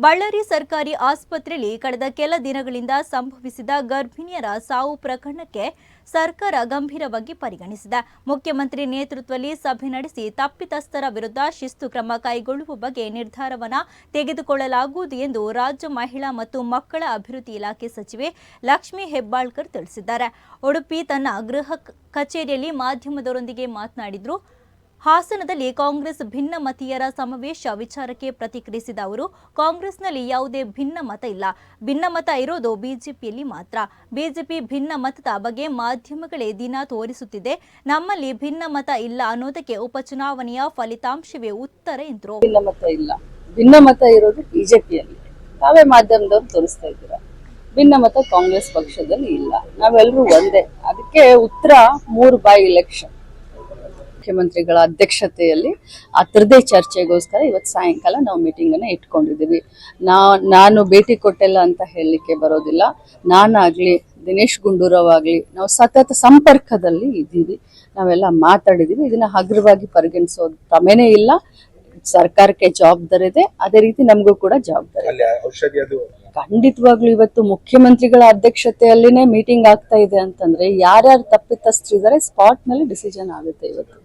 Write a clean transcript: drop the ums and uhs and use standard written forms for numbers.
ಬಳ್ಳಾರಿ ಸರ್ಕಾರಿ ಆಸ್ಪತ್ರೆಯಲ್ಲಿ ಕಳೆದ ಕೆಲ ದಿನಗಳಿಂದ ಸಂಭವಿಸಿದ ಗರ್ಭಿಣಿಯರ ಸಾವು ಪ್ರಕರಣಕ್ಕೆ ಸರ್ಕಾರ ಗಂಭೀರವಾಗಿ ಪರಿಗಣಿಸಿದೆ. ಮುಖ್ಯಮಂತ್ರಿ ನೇತೃತ್ವದಲ್ಲಿ ಸಭೆ ನಡೆಸಿ ತಪ್ಪಿತಸ್ಥರ ವಿರುದ್ಧ ಶಿಸ್ತು ಕ್ರಮ ಕೈಗೊಳ್ಳುವ ಬಗ್ಗೆ ನಿರ್ಧಾರವನ್ನು ತೆಗೆದುಕೊಳ್ಳಲಾಗುವುದು ಎಂದು ರಾಜ್ಯ ಮಹಿಳಾ ಮತ್ತು ಮಕ್ಕಳ ಅಭಿವೃದ್ಧಿ ಇಲಾಖೆ ಸಚಿವೆ ಲಕ್ಷ್ಮೀ ಹೆಬ್ಬಾಳ್ಕರ್ ತಿಳಿಸಿದ್ದಾರೆ. ಉಡುಪಿ ತನ್ನ ಗೃಹ ಕಚೇರಿಯಲ್ಲಿ ಮಾಧ್ಯಮದವರೊಂದಿಗೆ ಮಾತನಾಡಿದರು. ಹಾಸನದಲ್ಲಿ ಕಾಂಗ್ರೆಸ್ ಭಿನ್ನಮತೀಯರ ಸಮಾವೇಶ ವಿಚಾರಕ್ಕೆ ಪ್ರತಿಕ್ರಿಯಿಸಿದ ಅವರು, ಕಾಂಗ್ರೆಸ್ನಲ್ಲಿ ಯಾವುದೇ ಭಿನ್ನಮತ ಇಲ್ಲ, ಭಿನ್ನಮತ ಇರೋದು ಬಿಜೆಪಿಯಲ್ಲಿ ಮಾತ್ರ. ಬಿಜೆಪಿ ಭಿನ್ನಮತದ ಬಗ್ಗೆ ಮಾಧ್ಯಮಗಳೇ ದಿನ ತೋರಿಸುತ್ತಿದೆ. ನಮ್ಮಲ್ಲಿ ಭಿನ್ನಮತ ಇಲ್ಲ ಅನ್ನೋದಕ್ಕೆ ಉಪಚುನಾವಣೆಯ ಫಲಿತಾಂಶವೇ ಉತ್ತರ ಎಂದರು. ಭಿನ್ನಮತ ಇಲ್ಲ, ಭಿನ್ನಮತ ಇರೋದು ಬಿಜೆಪಿಯಲ್ಲಿ. ತಾವೇ ಮಾಧ್ಯಮದವ್ರು ತೋರಿಸ್ತಾ ಇದ್ದೀರಾ. ಭಿನ್ನಮತ ಕಾಂಗ್ರೆಸ್ ಪಕ್ಷದಲ್ಲಿ ಇಲ್ಲ, ನಾವೆಲ್ಲರೂ ಒಂದೇ. ಅದಕ್ಕೆ ಉತ್ತರ 3 ಬೈ ಎಲೆಕ್ಷನ್. ಮುಖ್ಯಮಂತ್ರಿಗಳ ಅಧ್ಯಕ್ಷತೆಯಲ್ಲಿ ಅದರದೇ ಚರ್ಚೆಗೋಸ್ಕರ ಇವತ್ತು ಸಾಯಂಕಾಲ ನಾವು ಮೀಟಿಂಗ್ ಅನ್ನ ಇಟ್ಕೊಂಡಿದ್ದೀವಿ. ನಾನು ಭೇಟಿ ಕೊಟ್ಟಿಲ್ಲ ಅಂತ ಹೇಳಲಿಕ್ಕೆ ಬರೋದಿಲ್ಲ. ನಾನಾಗ್ಲಿ ದಿನೇಶ್ ಗುಂಡೂರಾವ್ ಆಗ್ಲಿ ನಾವು ಸತತ ಸಂಪರ್ಕದಲ್ಲಿ ಇದ್ದೀವಿ. ನಾವೆಲ್ಲ ಮಾತಾಡಿದೀವಿ. ಇದನ್ನ ಹಗುರವಾಗಿ ಪರಿಗಣಿಸೋದು ಕ್ರಮೇನೇ ಇಲ್ಲ. ಸರ್ಕಾರಕ್ಕೆ ಜವಾಬ್ದಾರಿ ಇದೆ, ಅದೇ ರೀತಿ ನಮಗೂ ಕೂಡ ಜವಾಬ್ದಾರಿ. ಖಂಡಿತವಾಗ್ಲೂ ಇವತ್ತು ಮುಖ್ಯಮಂತ್ರಿಗಳ ಅಧ್ಯಕ್ಷತೆಯಲ್ಲಿನೇ ಮೀಟಿಂಗ್ ಆಗ್ತಾ ಇದೆ ಅಂತಂದ್ರೆ ಯಾರ್ಯಾರು ತಪ್ಪಿತಸ್ಥರಿದ್ದಾರೆ ಸ್ಪಾಟ್ ನಲ್ಲಿ ಡಿಸಿಷನ್ ಆಗುತ್ತೆ ಇವತ್ತು.